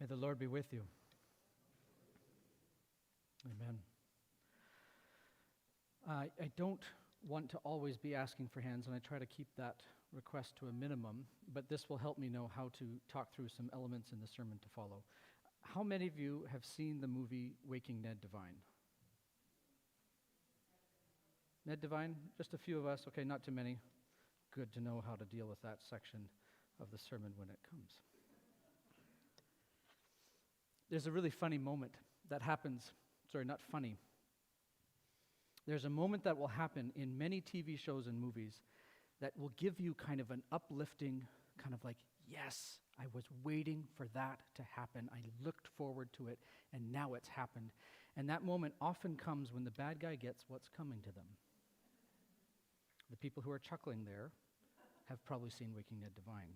May the Lord be with you. Amen. I don't want to always be asking for hands, and I try to keep that request to a minimum, but this will help me know how to talk through some elements in the sermon to follow. How many of you have seen the movie Waking Ned Devine? Ned Devine? Just a few of us. Okay, not too many. Good to know how to deal with that section of the sermon when it comes. There's a really funny moment that happens. Sorry, not funny. There's a moment that will happen in many TV shows and movies that will give you kind of an uplifting, kind of like, yes, I was waiting for that to happen. I looked forward to it, and now it's happened. And that moment often comes when the bad guy gets what's coming to them. The people who are chuckling there have probably seen Waking Ned Devine.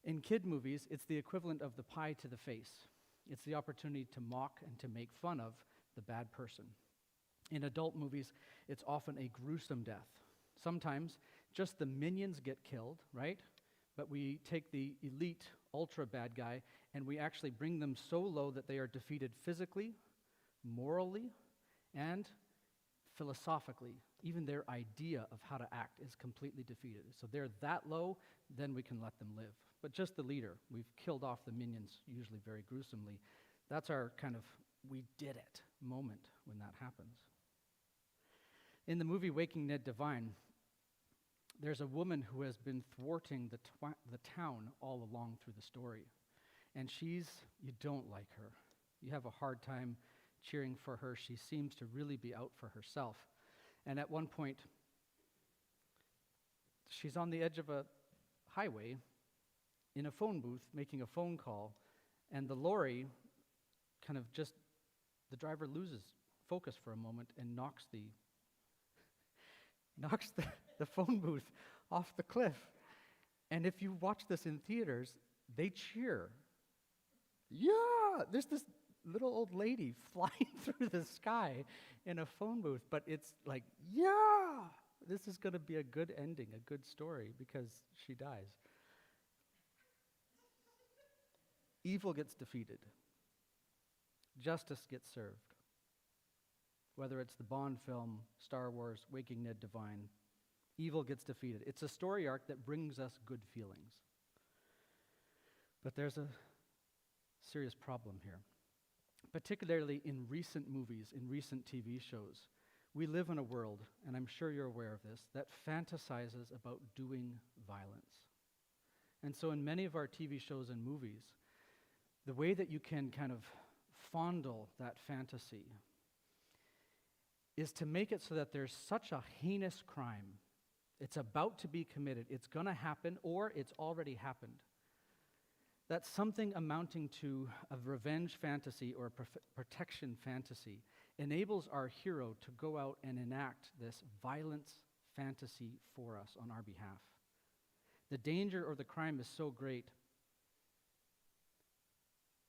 In kid movies, it's the equivalent of the pie to the face. It's the opportunity to mock and to make fun of the bad person. In adult movies, it's often a gruesome death. Sometimes just the minions get killed, right? But we take the elite, ultra bad guy, and we actually bring them so low that they are defeated physically, morally, and philosophically. Even their idea of how to act is completely defeated. So they're that low, then we can let them live. But just the leader, we've killed off the minions, usually very gruesomely. That's our kind of we did it moment when that happens. In the movie Waking Ned Devine, there's a woman who has been thwarting the town all along through the story. And you don't like her. You have a hard time cheering for her. She seems to really be out for herself. And at one point, she's on the edge of a highway in a phone booth making a phone call, and the lorry the driver loses focus for a moment and knocks the phone booth off the cliff. And if you watch this in theaters, they cheer. Yeah! There's this little old lady flying through the sky in a phone booth, but it's like, yeah! This is going to be a good ending, a good story, because she dies. Evil gets defeated. Justice gets served. Whether it's the Bond film, Star Wars, Waking Ned Devine, evil gets defeated. It's a story arc that brings us good feelings. But there's a serious problem here. Particularly in recent movies, in recent TV shows, we live in a world, and I'm sure you're aware of this, that fantasizes about doing violence. And so in many of our TV shows and movies, the way that you can kind of fondle that fantasy is to make it so that there's such a heinous crime. It's about to be committed. It's going to happen, or it's already happened. That something amounting to a revenge fantasy or a protection fantasy enables our hero to go out and enact this violence fantasy for us on our behalf. The danger or the crime is so great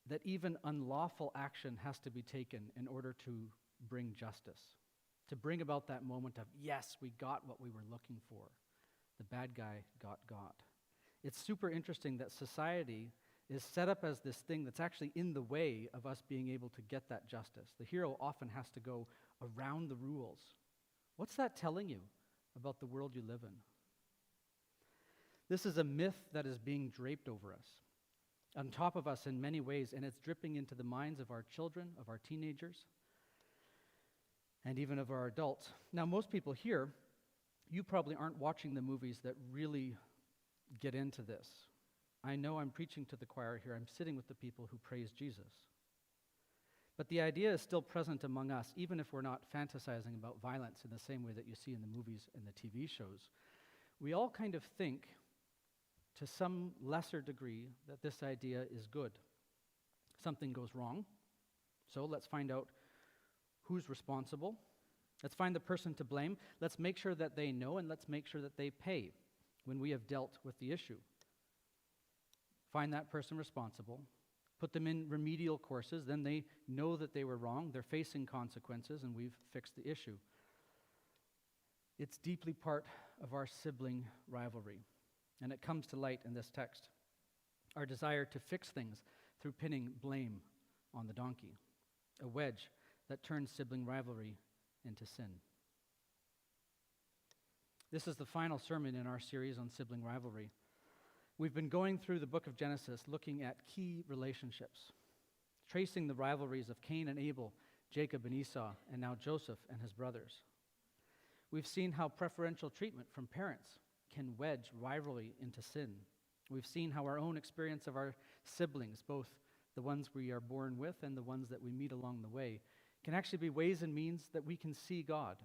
that even unlawful action has to be taken in order to bring justice, to bring about that moment of, yes, we got what we were looking for. The bad guy got. It's super interesting that society is set up as this thing that's actually in the way of us being able to get that justice. The hero often has to go around the rules. What's that telling you about the world you live in? This is a myth that is being draped over us, on top of us in many ways, and it's dripping into the minds of our children, of our teenagers, and even of our adults. Now, most people here, you probably aren't watching the movies that really get into this. I know I'm preaching to the choir here. I'm sitting with the people who praise Jesus. But the idea is still present among us, even if we're not fantasizing about violence in the same way that you see in the movies and the TV shows. We all kind of think, to some lesser degree, that this idea is good. Something goes wrong, so let's find out who's responsible. Let's find the person to blame. Let's make sure that they know, and let's make sure that they pay when we have dealt with the issue. Find that person responsible, put them in remedial courses, then they know that they were wrong, they're facing consequences, and we've fixed the issue. It's deeply part of our sibling rivalry, and it comes to light in this text. Our desire to fix things through pinning blame on the donkey, a wedge that turns sibling rivalry into sin. This is the final sermon in our series on sibling rivalry. We've been going through the book of Genesis looking at key relationships, tracing the rivalries of Cain and Abel, Jacob and Esau, and now Joseph and his brothers. We've seen how preferential treatment from parents can wedge rivalry into sin. We've seen how our own experience of our siblings, both the ones we are born with and the ones that we meet along the way, can actually be ways and means that we can see God,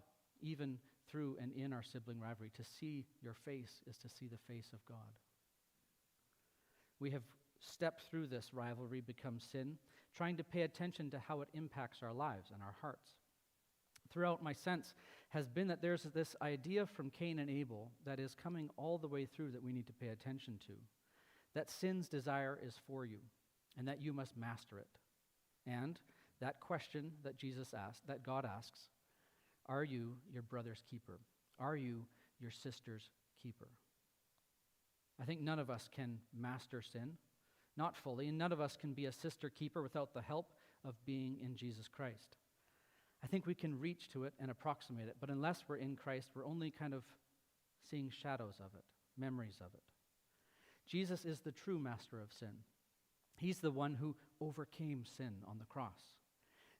even through and in our sibling rivalry. To see your face is to see the face of God. We have stepped through this rivalry, become sin, trying to pay attention to how it impacts our lives and our hearts. Throughout, my sense has been that there's this idea from Cain and Abel that is coming all the way through that we need to pay attention to, that sin's desire is for you, and that you must master it. And that question that Jesus asked, that God asks, are you your brother's keeper? Are you your sister's keeper? I think none of us can master sin, not fully, and none of us can be a sister keeper without the help of being in Jesus Christ. I think we can reach to it and approximate it, but unless we're in Christ, we're only kind of seeing shadows of it, memories of it. Jesus is the true master of sin. He's the one who overcame sin on the cross.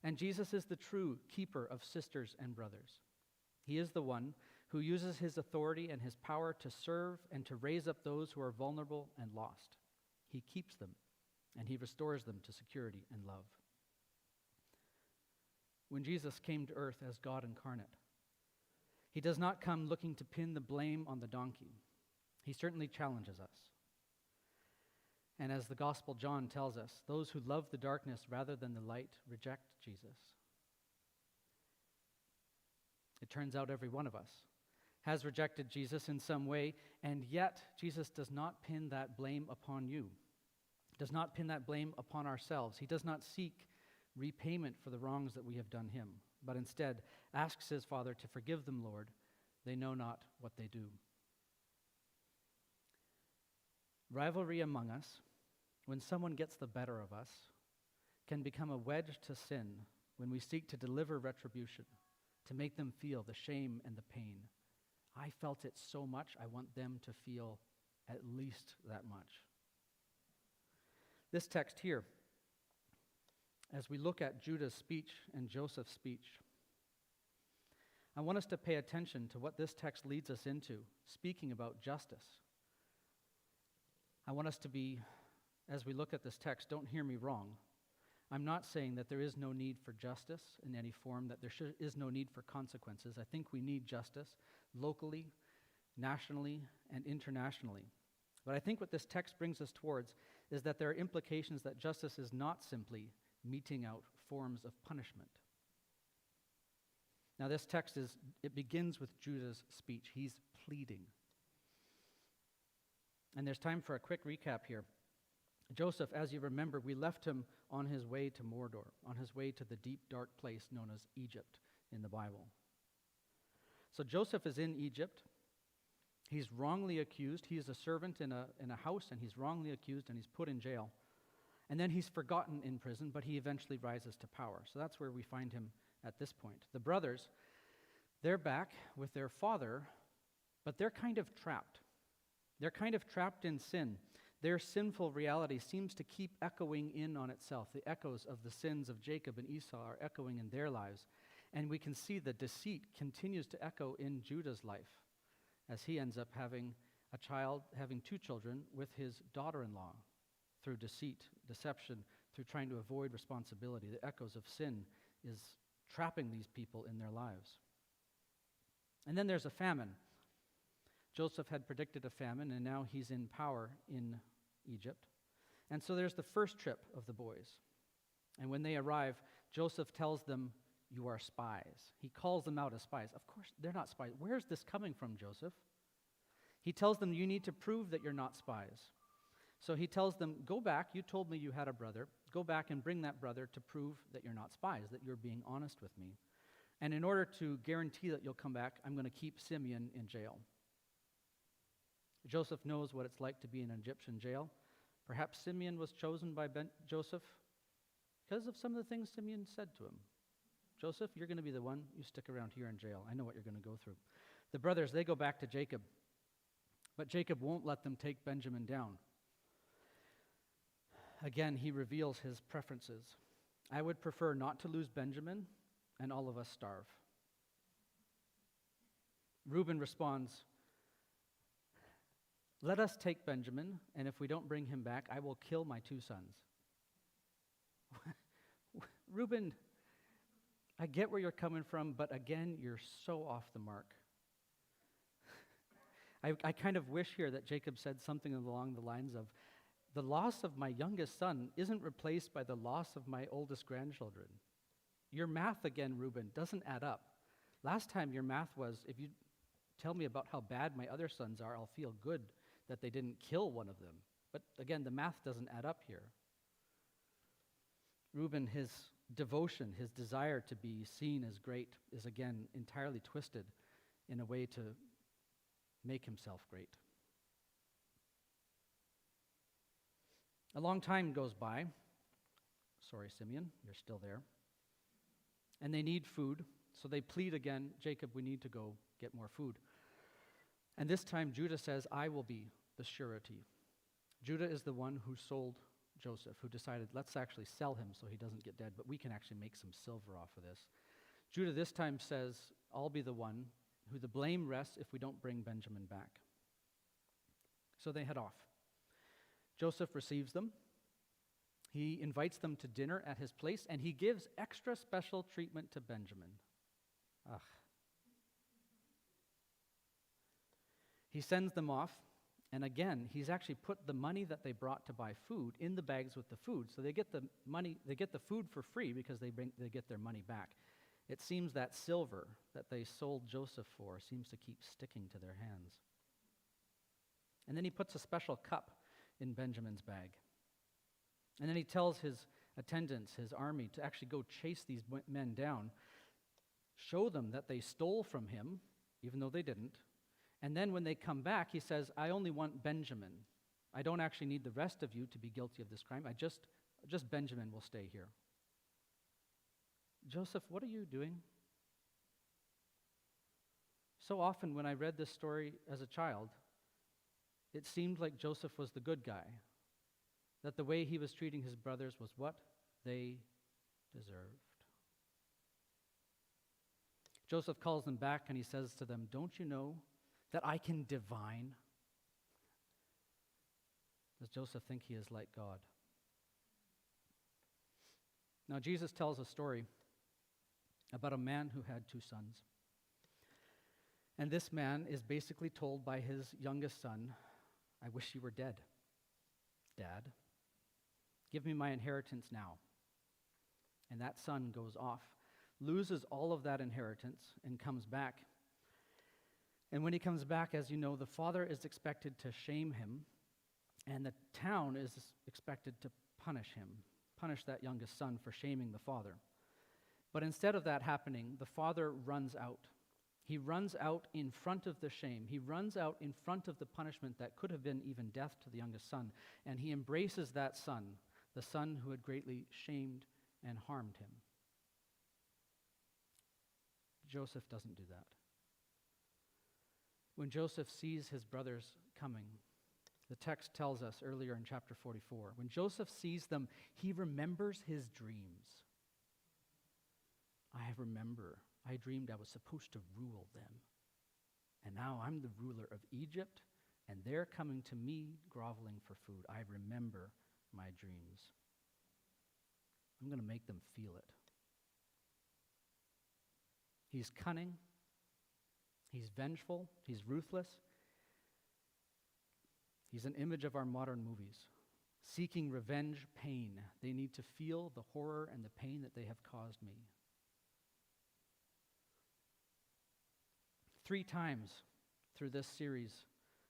And Jesus is the true keeper of sisters and brothers. He is the one who uses his authority and his power to serve and to raise up those who are vulnerable and lost. He keeps them, and he restores them to security and love. When Jesus came to earth as God incarnate, he does not come looking to pin the blame on the donkey. He certainly challenges us. And as the Gospel John tells us, those who love the darkness rather than the light reject Jesus. It turns out every one of us has rejected Jesus in some way, and yet Jesus does not pin that blame upon you, does not pin that blame upon ourselves. He does not seek repayment for the wrongs that we have done him, but instead asks his Father to forgive them, Lord. They know not what they do. Rivalry among us, when someone gets the better of us, can become a wedge to sin when we seek to deliver retribution, to make them feel the shame and the pain. I felt it so much, I want them to feel at least that much. This text here, as we look at Judah's speech and Joseph's speech, I want us to pay attention to what this text leads us into, speaking about justice. I want us to be, as we look at this text, don't hear me wrong. I'm not saying that there is no need for justice in any form, that there is no need for consequences. I think we need justice locally, nationally, and internationally. But I think what this text brings us towards is that there are implications that justice is not simply meting out forms of punishment. Now this text it begins with Judah's speech. He's pleading. And there's time for a quick recap here. Joseph, as you remember, we left him on his way to Mordor, on his way to the deep, dark place known as Egypt in the Bible. So Joseph is in Egypt. He's wrongly accused. He is a servant in a house, and he's wrongly accused, and he's put in jail. And then he's forgotten in prison, but he eventually rises to power. So that's where we find him at this point. The brothers, they're back with their father, but they're kind of trapped. They're kind of trapped in sin. Their sinful reality seems to keep echoing in on itself. The echoes of the sins of Jacob and Esau are echoing in their lives. And we can see the deceit continues to echo in Judah's life as he ends up having two children with his daughter-in-law through deceit, deception, through trying to avoid responsibility. The echoes of sin is trapping these people in their lives. And then there's a famine. Joseph had predicted a famine, and now he's in power in Egypt. And so there's the first trip of the boys. And when they arrive, Joseph tells them, "You are spies." He calls them out as spies. Of course, they're not spies. Where's this coming from, Joseph? He tells them, you need to prove that you're not spies. So he tells them, go back. You told me you had a brother. Go back and bring that brother to prove that you're not spies, that you're being honest with me. And in order to guarantee that you'll come back, I'm going to keep Simeon in jail. Joseph knows what it's like to be in an Egyptian jail. Perhaps Simeon was chosen by Joseph because of some of the things Simeon said to him. Joseph, you're going to be the one. You stick around here in jail. I know what you're going to go through. The brothers, they go back to Jacob. But Jacob won't let them take Benjamin down. Again, he reveals his preferences. I would prefer not to lose Benjamin and all of us starve. Reuben responds, let us take Benjamin, and if we don't bring him back, I will kill my 2 sons. Reuben, I get where you're coming from, but again, you're so off the mark. I kind of wish here that Jacob said something along the lines of, the loss of my youngest son isn't replaced by the loss of my oldest grandchildren. Your math again, Reuben, doesn't add up. Last time your math was, if you tell me about how bad my other sons are, I'll feel good that they didn't kill one of them. But again, the math doesn't add up here. Reuben, his devotion, his desire to be seen as great is again entirely twisted in a way to make himself great. A long time goes by. Sorry, Simeon, you're still there. And they need food, so they plead again, Jacob, we need to go get more food. And this time Judah says, I will be the surety. Judah is the one who sold Joseph, who decided, let's actually sell him so he doesn't get dead, but we can actually make some silver off of this. Judah this time says, I'll be the one who the blame rests if we don't bring Benjamin back. So they head off. Joseph receives them. He invites them to dinner at his place, and he gives extra special treatment to Benjamin. Ugh. He sends them off, and again, he's actually put the money that they brought to buy food in the bags with the food, so they get the money, they get the food for free because they get their money back. It seems that silver that they sold Joseph for seems to keep sticking to their hands. And then he puts a special cup in Benjamin's bag. And then he tells his attendants, his army, to actually go chase these men down, show them that they stole from him, even though they didn't. And then when they come back, he says, I only want Benjamin. I don't actually need the rest of you to be guilty of this crime. Just Benjamin will stay here. Joseph, what are you doing? So often when I read this story as a child, it seemed like Joseph was the good guy, that the way he was treating his brothers was what they deserved. Joseph calls them back and he says to them, don't you know that I can divine? Does Joseph think he is like God? Now Jesus tells a story about a man who had 2 sons. And this man is basically told by his youngest son, I wish you were dead, Dad. Give me my inheritance now. And that son goes off, loses all of that inheritance, and comes back. And when he comes back, as you know, the father is expected to shame him, and the town is expected to punish him, punish that youngest son for shaming the father. But instead of that happening, the father runs out. He runs out in front of the shame. He runs out in front of the punishment that could have been even death to the youngest son, and he embraces that son, the son who had greatly shamed and harmed him. Joseph doesn't do that. When Joseph sees his brothers coming, the text tells us earlier in chapter 44, when Joseph sees them, he remembers his dreams. I dreamed I was supposed to rule them. And now I'm the ruler of Egypt, and they're coming to me groveling for food. I remember my dreams. I'm going to make them feel it. He's cunning. He's vengeful. He's ruthless. He's an image of our modern movies. Seeking revenge, pain. They need to feel the horror and the pain that they have caused me. 3 times through this series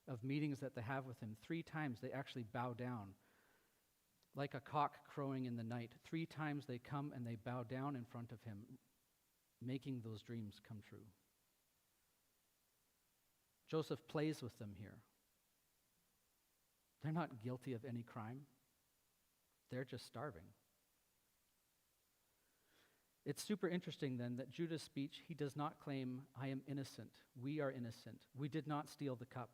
of meetings that they have with him, 3 times they actually bow down like a cock crowing in the night. 3 times they come and they bow down in front of him, making those dreams come true. Joseph plays with them here. They're not guilty of any crime. They're just starving. It's super interesting then that Judah's speech, he does not claim, I am innocent. We are innocent. We did not steal the cup.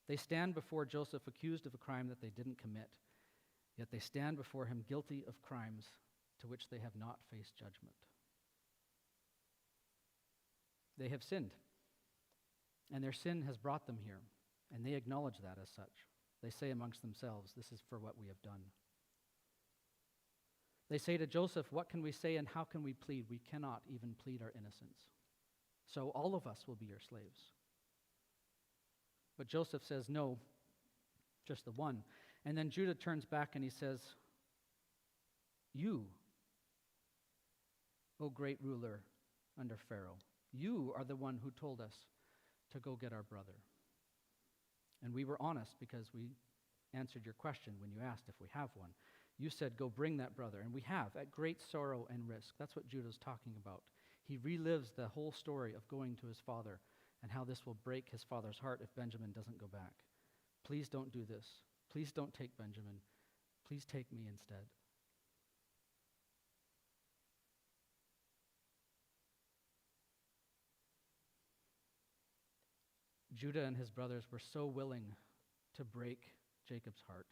They stand before Joseph accused of a crime that they didn't commit, yet they stand before him guilty of crimes to which they have not faced judgment. They have sinned, and their sin has brought them here, and they acknowledge that as such. They say amongst themselves, this is for what we have done. They say to Joseph, what can we say and how can we plead? We cannot even plead our innocence. So all of us will be your slaves. But Joseph says, no, just the one. And then Judah turns back and he says, you, O great ruler under Pharaoh, you are the one who told us to go get our brother. And we were honest because we answered your question when you asked if we have one. You said, go bring that brother. And we have, at great sorrow and risk. That's what Judah's talking about. He relives the whole story of going to his father and how this will break his father's heart if Benjamin doesn't go back. Please don't do this. Please don't take Benjamin. Please take me instead. Judah and his brothers were so willing to break Jacob's heart,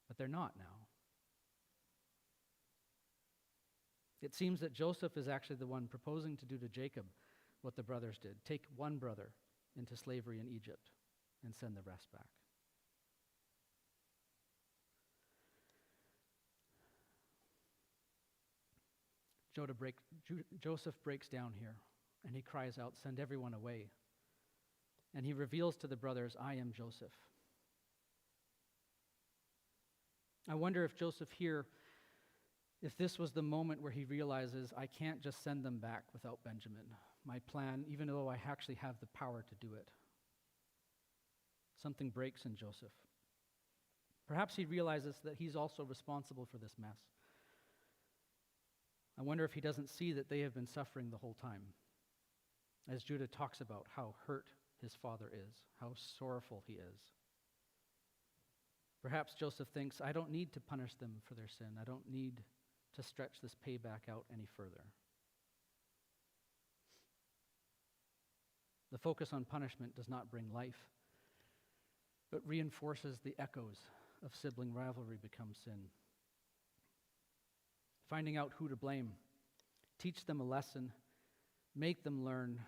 but they're not now. It seems that Joseph is actually the one proposing to do to Jacob what the brothers did. Take one brother into slavery in Egypt and send the rest back. Joseph breaks down here, and he cries out, send everyone away. And he reveals to the brothers, I am Joseph. I wonder if Joseph here, if this was the moment where he realizes, I can't just send them back without Benjamin. My plan, even though I actually have the power to do it. Something breaks in Joseph. Perhaps he realizes that he's also responsible for this mess. I wonder if he doesn't see that they have been suffering the whole time. As Judah talks about how hurt his father is, how sorrowful he is. Perhaps Joseph thinks, I don't need to punish them for their sin. I don't need to stretch this payback out any further. The focus on punishment does not bring life, but reinforces the echoes of sibling rivalry becomes sin. Finding out who to blame, teach them a lesson, make them learn.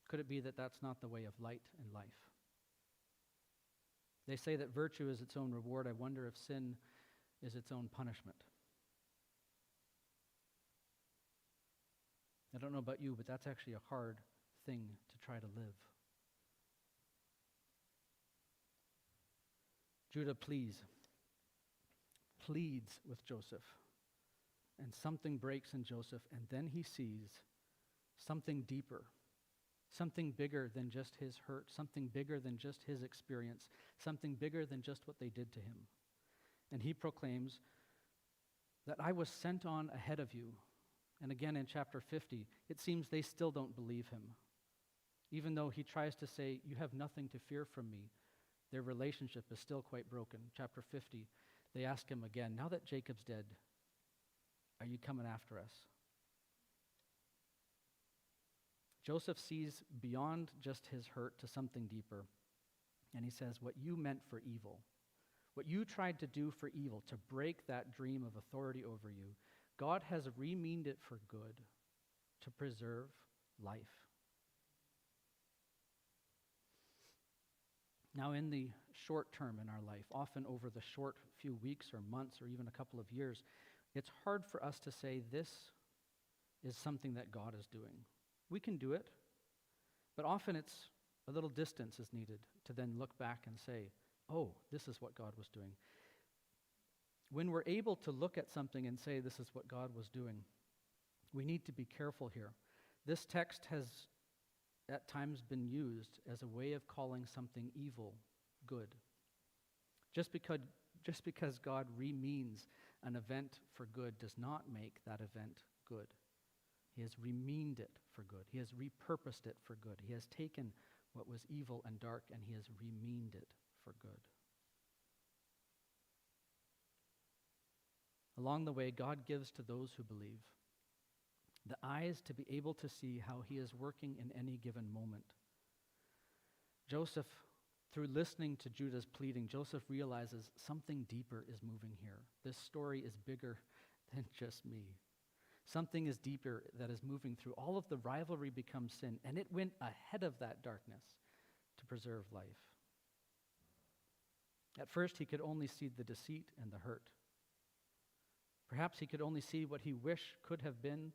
Could it be that that's not the way of light and life? They say that virtue is its own reward. I wonder if sin is its own punishment. I don't know about you, but that's actually a hard thing to try to live. Judah pleads with Joseph, and something breaks in Joseph, and then he sees something deeper, something bigger than just his hurt, something bigger than just his experience, something bigger than just what they did to him. And he proclaims that I was sent on ahead of you. And again in chapter 50, it seems they still don't believe him. Even though he tries to say, you have nothing to fear from me, their relationship is still quite broken. Chapter 50, they ask him again, now that Jacob's dead, are you coming after us? Joseph sees beyond just his hurt to something deeper. And he says, what you meant for evil, what you tried to do for evil, to break that dream of authority over you, God has remeaned it for good, to preserve life. Now, in the short term in our life, often over the short few weeks or months or even a couple of years, it's hard for us to say this is something that God is doing. We can do it, but often it's a little distance is needed to then look back and say, oh, this is what God was doing. When we're able to look at something and say this is what God was doing, we need to be careful here. This text has at times been used as a way of calling something evil good. Just because God remeans an event for good does not make that event good. He has remeaned it for good. He has repurposed it for good. He has taken what was evil and dark and he has remeaned it for good. Along the way, God gives to those who believe the eyes to be able to see how he is working in any given moment. Joseph, through listening to Judah's pleading, Joseph realizes something deeper is moving here. This story is bigger than just me. Something is deeper that is moving through. All of the rivalry becomes sin, and it went ahead of that darkness to preserve life. At first, he could only see the deceit and the hurt. Perhaps he could only see what he wished could have been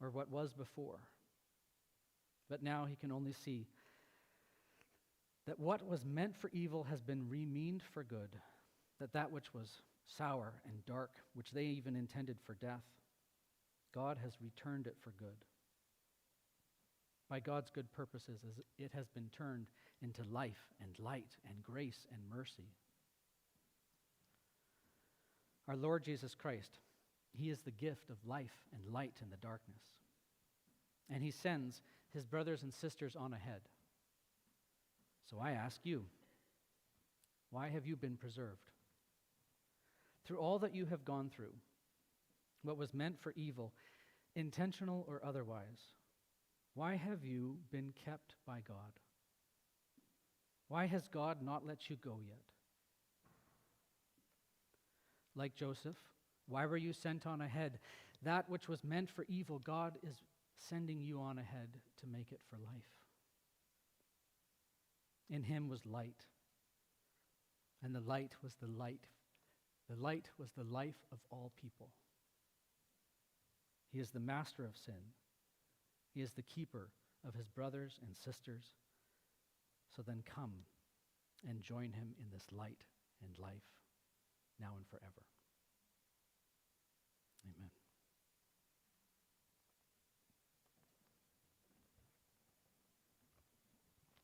or what was before. But now he can only see that what was meant for evil has been remeaned for good, that which was sour and dark, which they even intended for death, God has returned it for good. By God's good purposes, it has been turned into life and light and grace and mercy. Our Lord Jesus Christ, he is the gift of life and light in the darkness. And he sends his brothers and sisters on ahead. So I ask you, why have you been preserved? Through all that you have gone through, what was meant for evil, intentional or otherwise, why have you been kept by God? Why has God not let you go yet? Like Joseph, why were you sent on ahead? That which was meant for evil, God is sending you on ahead to make it for life. In him was light, and the light was the light. The light was the life of all people. He is the master of sin. He is the keeper of his brothers and sisters. So then come and join him in this light and life, now and forever.